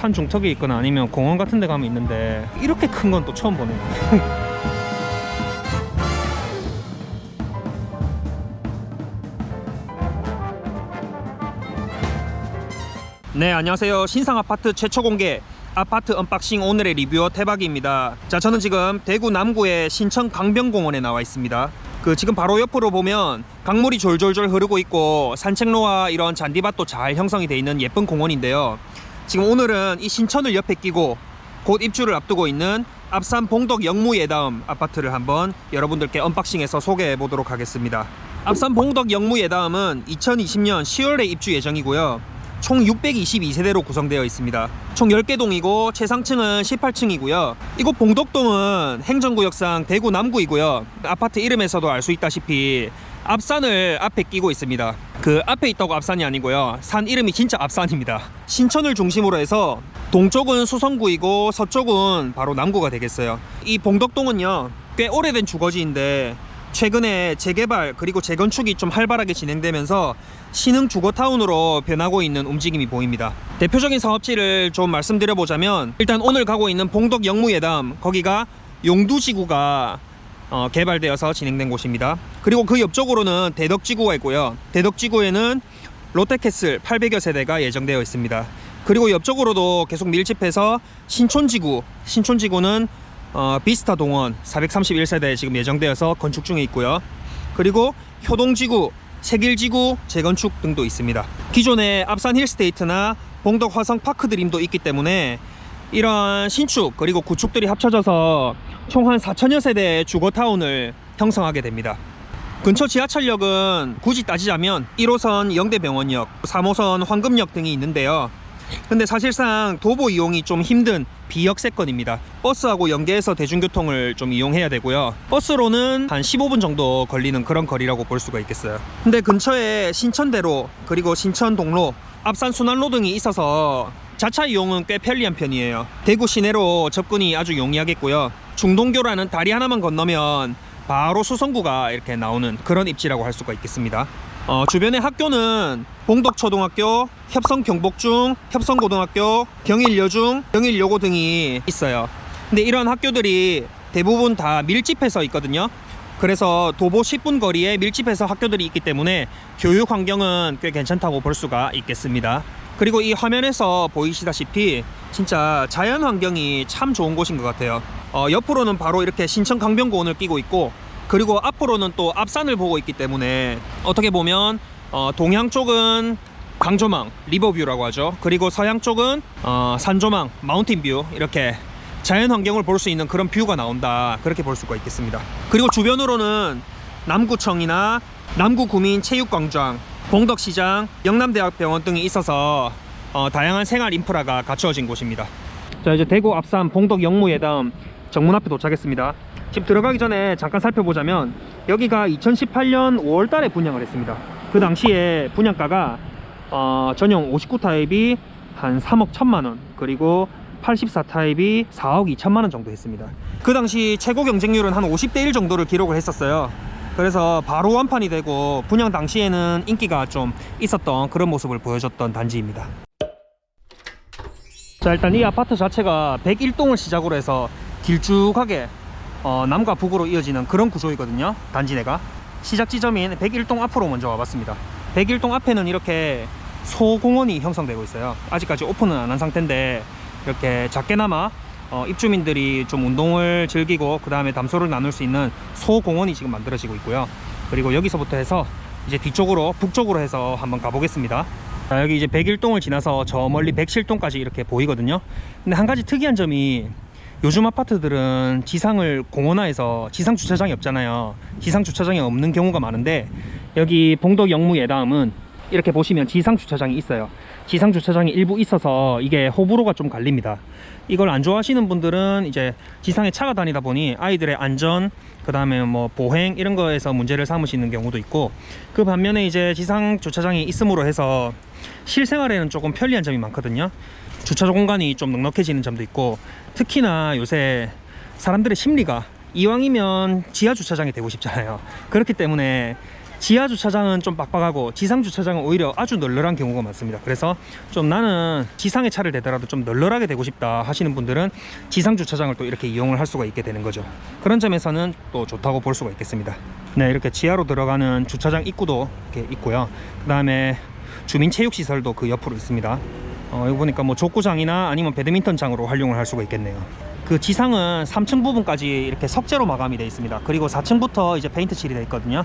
산 중턱에 있거나 아니면 공원 같은 데 가면 있는데 이렇게 큰 건 또 처음 보네요. 네, 안녕하세요. 신상 아파트 최초 공개 아파트 언박싱 오늘의 리뷰어 태박이입니다. 자, 저는 지금 대구 남구의 신천 강변공원에 나와 있습니다. 지금 바로 옆으로 보면 강물이 졸졸졸 흐르고 있고 산책로와 이런 잔디밭도 잘 형성이 되어 있는 예쁜 공원인데요. 지금 오늘은 이 신천을 옆에 끼고 곧 입주를 앞두고 있는 앞산 봉덕 영무예다음 아파트를 한번 여러분들께 언박싱해서 소개해 보도록 하겠습니다. 앞산 봉덕 영무예다음은 2020년 10월에 입주 예정이고요. 총 622세대로 구성되어 있습니다. 총 10개 동이고 최상층은 18층이고요. 이곳 봉덕동은 행정구역상 대구 남구이고요. 아파트 이름에서도 알 수 있다시피 앞산을 앞에 끼고 있습니다. 그 앞에 있다고 앞산이 아니고요. 산 이름이 진짜 앞산입니다. 신천을 중심으로 해서 동쪽은 수성구이고 서쪽은 바로 남구가 되겠어요. 이 봉덕동은요, 꽤 오래된 주거지인데 최근에 재개발 그리고 재건축이 좀 활발하게 진행되면서 신흥 주거타운으로 변하고 있는 움직임이 보입니다. 대표적인 사업지를 좀 말씀드려보자면, 일단 오늘 가고 있는 봉덕 영무예담, 거기가 용두지구가 개발되어서 진행된 곳입니다. 그리고 그 옆쪽으로는 대덕지구가 있고요. 대덕지구에는 롯데캐슬 800여 세대가 예정되어 있습니다. 그리고 옆쪽으로도 계속 밀집해서 신촌지구, 신촌지구는 비스타 동원 431세대 지금 예정되어서 건축 중에 있고요. 그리고 효동지구, 세길지구 재건축 등도 있습니다. 기존의 앞산 힐스테이트나 봉덕 화성 파크드림도 있기 때문에 이런 신축 그리고 구축들이 합쳐져서 총 한 4천여 세대의 주거타운을 형성하게 됩니다. 근처 지하철역은 굳이 따지자면 1호선 영대병원역, 3호선 황금역 등이 있는데요. 근데 사실상 도보 이용이 좀 힘든 비역세권입니다. 버스하고 연계해서 대중교통을 좀 이용해야 되고요. 버스로는 한 15분 정도 걸리는 그런 거리라고 볼 수가 있겠어요. 근데 근처에 신천대로 그리고 신천동로, 앞산 순환로 등이 있어서 자차 이용은 꽤 편리한 편이에요. 대구 시내로 접근이 아주 용이하겠고요. 중동교라는 다리 하나만 건너면 바로 수성구가 이렇게 나오는 그런 입지라고 할 수가 있겠습니다. 주변의 학교는 봉덕초등학교, 협성경복중, 협성고등학교, 경일여중, 경일여고 등이 있어요. 근데 이런 학교들이 대부분 다 밀집해서 있거든요. 그래서 도보 10분 거리에 밀집해서 학교들이 있기 때문에 교육 환경은 꽤 괜찮다고 볼 수가 있겠습니다. 그리고 이 화면에서 보이시다시피 진짜 자연 환경이 참 좋은 곳인 것 같아요. 옆으로는 바로 이렇게 신천 강변공원을 끼고 있고, 그리고 앞으로는 또 앞산을 보고 있기 때문에 어떻게 보면 동양 쪽은 강조망, 리버뷰라고 하죠. 그리고 서양 쪽은 산조망, 마운틴뷰, 이렇게 자연 환경을 볼 수 있는 그런 뷰가 나온다, 그렇게 볼 수가 있겠습니다. 그리고 주변으로는 남구청이나 남구구민체육광장, 봉덕시장, 영남대학병원 등이 있어서 다양한 생활 인프라가 갖추어진 곳입니다. 자, 이제 대구 앞산 봉덕 영무예담 정문 앞에 도착했습니다. 집 들어가기 전에 잠깐 살펴보자면, 여기가 2018년 5월달에 분양을 했습니다. 그 당시에 분양가가 전용 59 타입이 한 3억 1천만원, 그리고 84 타입이 4억 2천만원 정도 했습니다. 그 당시 최고 경쟁률은 한 50대 1 정도를 기록을 했었어요. 그래서 바로 완판이 되고 분양 당시에는 인기가 좀 있었던 그런 모습을 보여줬던 단지입니다. 자, 일단 이 아파트 자체가 101동을 시작으로 해서 길쭉하게 남과 북으로 이어지는 그런 구조이거든요. 단지 내가 시작 지점인 101동 앞으로 먼저 와봤습니다. 101동 앞에는 이렇게 소공원이 형성되고 있어요. 아직까지 오픈은 안 한 상태인데 이렇게 작게나마 입주민들이 좀 운동을 즐기고 그 다음에 담소를 나눌 수 있는 소공원이 지금 만들어지고 있고요. 그리고 여기서부터 해서 이제 뒤쪽으로, 북쪽으로 해서 한번 가보겠습니다. 자, 여기 이제 101동을 지나서 저 멀리 107동까지 이렇게 보이거든요. 근데 한 가지 특이한 점이, 요즘 아파트들은 지상을 공원화해서 지상 주차장이 없잖아요. 지상 주차장이 없는 경우가 많은데, 여기 봉덕 영무예담은 이렇게 보시면 지상 주차장이 있어요. 지상 주차장이 일부 있어서 이게 호불호가 좀 갈립니다. 이걸 안 좋아하시는 분들은 이제 지상에 차가 다니다 보니 아이들의 안전, 그 다음에 뭐 보행 이런 거에서 문제를 삼으시는 경우도 있고, 그 반면에 이제 지상 주차장이 있음으로 해서 실생활에는 조금 편리한 점이 많거든요. 주차 공간이 좀 넉넉해지는 점도 있고, 특히나 요새 사람들의 심리가 이왕이면 지하 주차장이 되고 싶잖아요. 그렇기 때문에 지하 주차장은 좀 빡빡하고 지상 주차장은 오히려 아주 널널한 경우가 많습니다. 그래서 좀 나는 지상에 차를 대더라도 좀 널널하게 되고 싶다 하시는 분들은 지상 주차장을 또 이렇게 이용을 할 수가 있게 되는 거죠. 그런 점에서는 또 좋다고 볼 수가 있겠습니다. 네, 이렇게 지하로 들어가는 주차장 입구도 이렇게 있고요. 그 다음에 주민체육시설도 그 옆으로 있습니다. 여기 보니까 뭐 족구장이나 아니면 배드민턴장으로 활용을 할 수가 있겠네요. 그 지상은 3층 부분까지 이렇게 석재로 마감이 되어 있습니다. 그리고 4층부터 이제 페인트 칠이 되어 있거든요.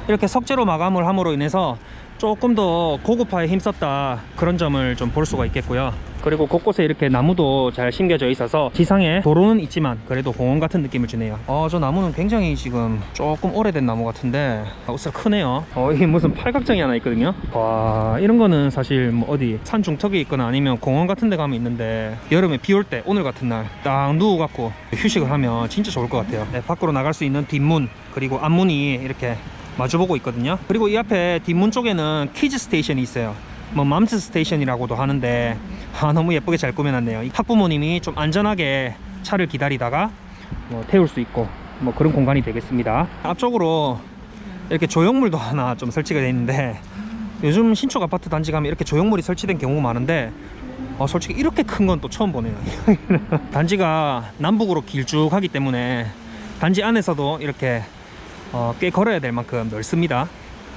이렇게 석재로 마감을 함으로 인해서 조금 더 고급화에 힘썼다 그런 점을 좀 볼 수가 있겠고요. 그리고 곳곳에 이렇게 나무도 잘 심겨져 있어서 지상에 도로는 있지만 그래도 공원 같은 느낌을 주네요. 저 나무는 굉장히 지금 조금 오래된 나무 같은데 우선 크네요. 이게 무슨 팔각정이 하나 있거든요. 와, 이런 거는 사실 뭐 어디 산 중턱에 있거나 아니면 공원 같은 데 가면 있는데 여름에 비 올 때 오늘 같은 날 딱 누워갖고 휴식을 하면 진짜 좋을 것 같아요. 네, 밖으로 나갈 수 있는 뒷문 그리고 앞문이 이렇게 마주보고 있거든요. 그리고 이 앞에 뒷문 쪽에는 키즈 스테이션이 있어요. 뭐 맘스 스테이션이라고도 하는데 너무 예쁘게 잘 꾸며놨네요. 학부모님이 좀 안전하게 차를 기다리다가 뭐 태울 수 있고 뭐 그런 공간이 되겠습니다. 앞쪽으로 이렇게 조형물도 하나 좀 설치가 되어 있는데 요즘 신축 아파트 단지 가면 이렇게 조형물이 설치된 경우가 많은데 솔직히 이렇게 큰 건 또 처음 보네요. 단지가 남북으로 길쭉하기 때문에 단지 안에서도 이렇게 꽤 걸어야 될 만큼 넓습니다.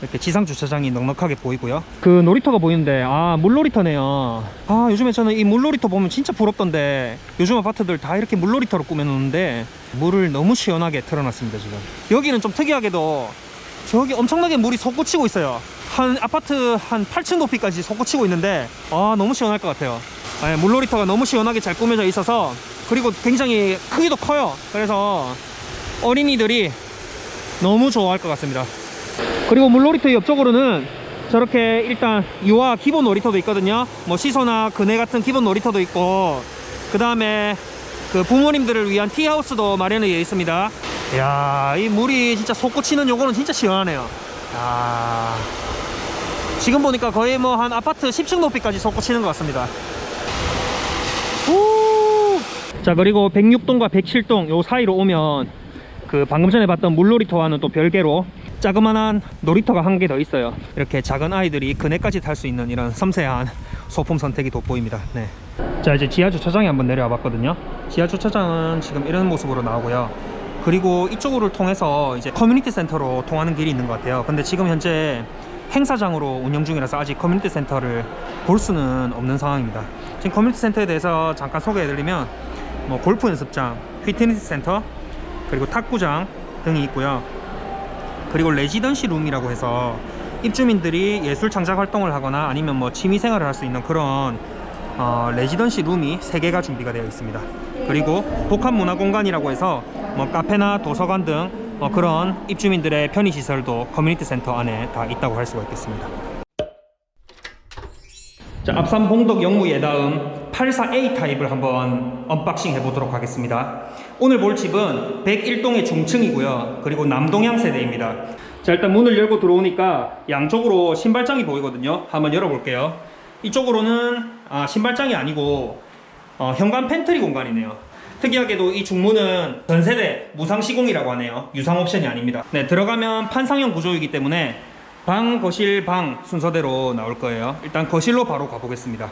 이렇게 지상 주차장이 넉넉하게 보이고요. 그 놀이터가 보이는데 물놀이터네요. 요즘에 저는 이 물놀이터 보면 진짜 부럽던데 요즘 아파트들 다 이렇게 물놀이터로 꾸며놓는데 물을 너무 시원하게 틀어놨습니다. 지금 여기는 좀 특이하게도 저기 엄청나게 물이 솟구치고 있어요. 한 아파트 한 8층 높이까지 솟구치고 있는데 너무 시원할 것 같아요. 물놀이터가 너무 시원하게 잘 꾸며져 있어서 그리고 굉장히 크기도 커요. 그래서 어린이들이 너무 좋아할 것 같습니다. 그리고 물놀이터 옆쪽으로는 저렇게 일단 유아 기본 놀이터도 있거든요. 뭐 시소나 그네 같은 기본 놀이터도 있고 그 다음에 그 부모님들을 위한 티하우스도 마련이 되어 있습니다. 이야, 이 물이 진짜 솟구치는 요거는 진짜 시원하네요. 지금 보니까 거의 뭐 한 아파트 10층 높이까지 솟구치는 것 같습니다. 자, 그리고 106동과 107동 요 사이로 오면 그 방금 전에 봤던 물놀이터와는 또 별개로 자그만한 놀이터가 한 개 더 있어요. 이렇게 작은 아이들이 그네까지 탈 수 있는 이런 섬세한 소품 선택이 돋보입니다. 네. 자, 이제 지하 주차장에 한번 내려와 봤거든요. 지하 주차장은 지금 이런 모습으로 나오고요. 그리고 이쪽으로 통해서 이제 커뮤니티 센터로 통하는 길이 있는 것 같아요. 근데 지금 현재 행사장으로 운영 중이라서 아직 커뮤니티 센터를 볼 수는 없는 상황입니다. 지금 커뮤니티 센터에 대해서 잠깐 소개해드리면 뭐 골프 연습장, 피트니스 센터, 그리고 탁구장 등이 있고요. 그리고 레지던시 룸이라고 해서 입주민들이 예술 창작 활동을 하거나 아니면 뭐 취미 생활을 할 수 있는 그런 레지던시 룸이 3개가 준비가 되어 있습니다. 그리고 복합문화공간이라고 해서 뭐 카페나 도서관 등 그런 입주민들의 편의시설도 커뮤니티 센터 안에 다 있다고 할 수가 있겠습니다. 자, 앞산 봉덕 영무의 다음 84A 타입을 한번 언박싱 해보도록 하겠습니다. 오늘 볼 집은 101동의 중층이고요. 그리고 남동향 세대입니다. 자, 일단 문을 열고 들어오니까 양쪽으로 신발장이 보이거든요. 한번 열어볼게요. 이쪽으로는 신발장이 아니고 현관 팬트리 공간이네요. 특이하게도 이 중문은 전세대 무상시공이라고 하네요. 유상 옵션이 아닙니다. 네, 들어가면 판상형 구조이기 때문에 방, 거실, 방 순서대로 나올 거예요. 일단 거실로 바로 가보겠습니다.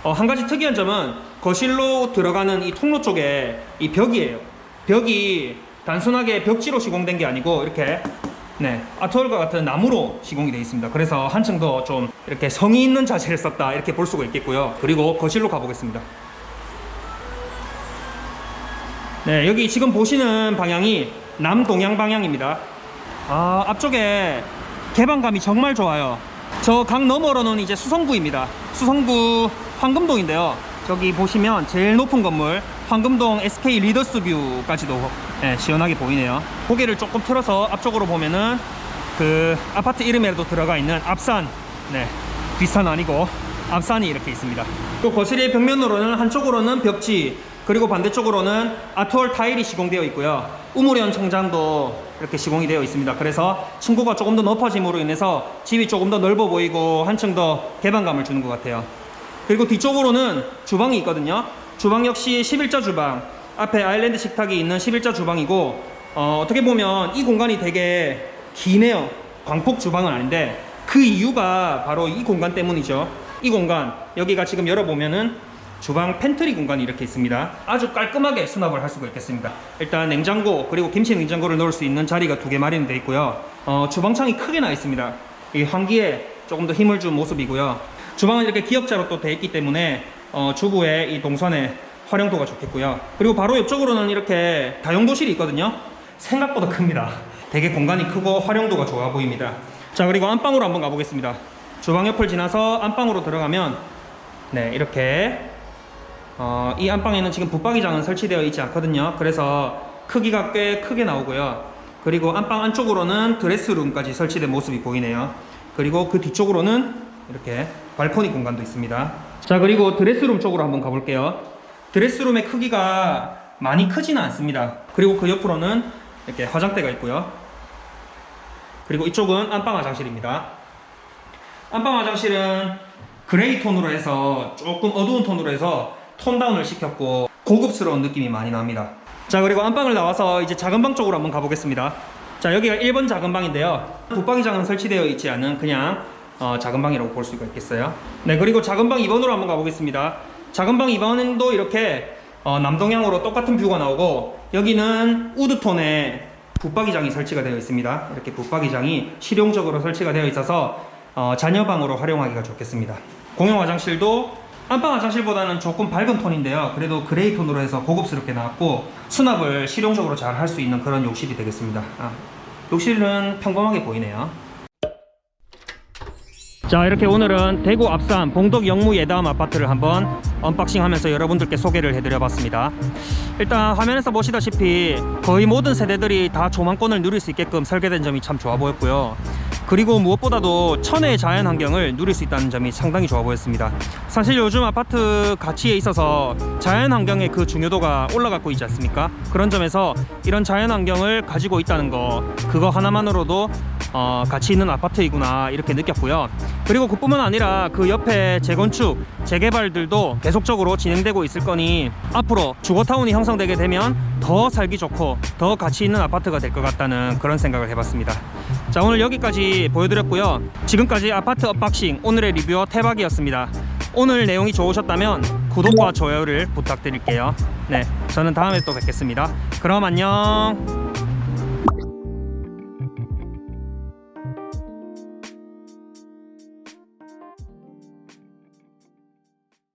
한 가지 특이한 점은 거실로 들어가는 이 통로 쪽에 이 벽이에요. 벽이 단순하게 벽지로 시공된 게 아니고 이렇게 아트월과 같은 나무로 시공이 되어 있습니다. 그래서 한층 더 좀 이렇게 성의 있는 자재를 썼다 이렇게 볼 수가 있겠고요. 그리고 거실로 가보겠습니다. 네, 여기 지금 보시는 방향이 남동향 방향입니다. 앞쪽에 개방감이 정말 좋아요. 저 강 너머로는 이제 수성구입니다. 수성구 황금동인데요. 저기 보시면 제일 높은 건물 황금동 SK 리더스 뷰까지도 시원하게 보이네요. 고개를 조금 틀어서 앞쪽으로 보면은 그 아파트 이름에도 들어가 있는 앞산, 뒷산 아니고 앞산이 이렇게 있습니다. 또 거실의 벽면으로는 한쪽으로는 벽지, 그리고 반대쪽으로는 아트월 타일이 시공되어 있고요. 우물형 청장도 이렇게 시공이 되어 있습니다. 그래서 층고가 조금 더 높아짐으로 인해서 집이 조금 더 넓어 보이고 한층 더 개방감을 주는 것 같아요. 그리고 뒤쪽으로는 주방이 있거든요. 주방 역시 11자 주방, 앞에 아일랜드 식탁이 있는 11자 주방이고 어떻게 보면 이 공간이 되게 기네요. 광폭 주방은 아닌데 그 이유가 바로 이 공간 때문이죠. 이 공간, 여기가 지금 열어보면은 주방 팬트리 공간이 이렇게 있습니다. 아주 깔끔하게 수납을 할 수가 있겠습니다. 일단 냉장고 그리고 김치 냉장고를 넣을 수 있는 자리가 2개 마련되어 있고요. 주방창이 크게 나 있습니다. 이 환기에 조금 더 힘을 준 모습이고요. 주방은 이렇게 기역자로 또 되어 있기 때문에 주부의 이 동선의 활용도가 좋겠고요. 그리고 바로 옆쪽으로는 이렇게 다용도실이 있거든요. 생각보다 큽니다. 되게 공간이 크고 활용도가 좋아 보입니다. 자, 그리고 안방으로 한번 가보겠습니다. 주방 옆을 지나서 안방으로 들어가면 네, 이렇게 이 안방에는 지금 붙박이장은 설치되어 있지 않거든요. 그래서 크기가 꽤 크게 나오고요. 그리고 안방 안쪽으로는 드레스룸까지 설치된 모습이 보이네요. 그리고 그 뒤쪽으로는 이렇게 발코니 공간도 있습니다. 자, 그리고 드레스룸 쪽으로 한번 가볼게요. 드레스룸의 크기가 많이 크지는 않습니다. 그리고 그 옆으로는 이렇게 화장대가 있고요. 그리고 이쪽은 안방 화장실입니다. 안방 화장실은 그레이 톤으로 해서 조금 어두운 톤으로 해서 톤 다운을 시켰고 고급스러운 느낌이 많이 납니다. 자, 그리고 안방을 나와서 이제 작은 방 쪽으로 한번 가보겠습니다. 자, 여기가 1번 작은 방인데요. 붙박이장은 설치되어 있지 않은 그냥 작은 방이라고 볼 수가 있겠어요. 네, 그리고 작은 방 2번으로 한번 가보겠습니다. 작은 방 2번도 이렇게 남동향으로 똑같은 뷰가 나오고 여기는 우드톤의 붙박이장이 설치가 되어 있습니다. 이렇게 붙박이장이 실용적으로 설치가 되어 있어서 자녀방으로 활용하기가 좋겠습니다. 공용 화장실도 안방 화장실보다는 조금 밝은 톤인데요. 그래도 그레이 톤으로 해서 고급스럽게 나왔고 수납을 실용적으로 잘 할 수 있는 그런 욕실이 되겠습니다. 욕실은 평범하게 보이네요. 자, 이렇게 오늘은 대구 앞산 봉덕 영무 예담 아파트를 한번 언박싱 하면서 여러분들께 소개를 해드려 봤습니다. 일단 화면에서 보시다시피 거의 모든 세대들이 다 조망권을 누릴 수 있게끔 설계된 점이 참 좋아 보였고요. 그리고 무엇보다도 천혜의 자연 환경을 누릴 수 있다는 점이 상당히 좋아 보였습니다. 사실 요즘 아파트 가치에 있어서 자연 환경의 그 중요도가 올라가고 있지 않습니까? 그런 점에서 이런 자연 환경을 가지고 있다는 거, 그거 하나만으로도 가치 있는 아파트이구나 이렇게 느꼈고요. 그리고 그뿐만 아니라 그 옆에 재건축, 재개발들도 계속적으로 진행되고 있을 거니 앞으로 주거타운이 형성되게 되면 더 살기 좋고 더 가치 있는 아파트가 될 것 같다는 그런 생각을 해봤습니다. 자, 오늘 여기까지 보여드렸고요. 지금까지 아파트 언박싱 오늘의 리뷰어 태박이었습니다. 오늘 내용이 좋으셨다면 구독과 좋아요를 부탁드릴게요. 네, 저는 다음에 또 뵙겠습니다. 그럼 안녕.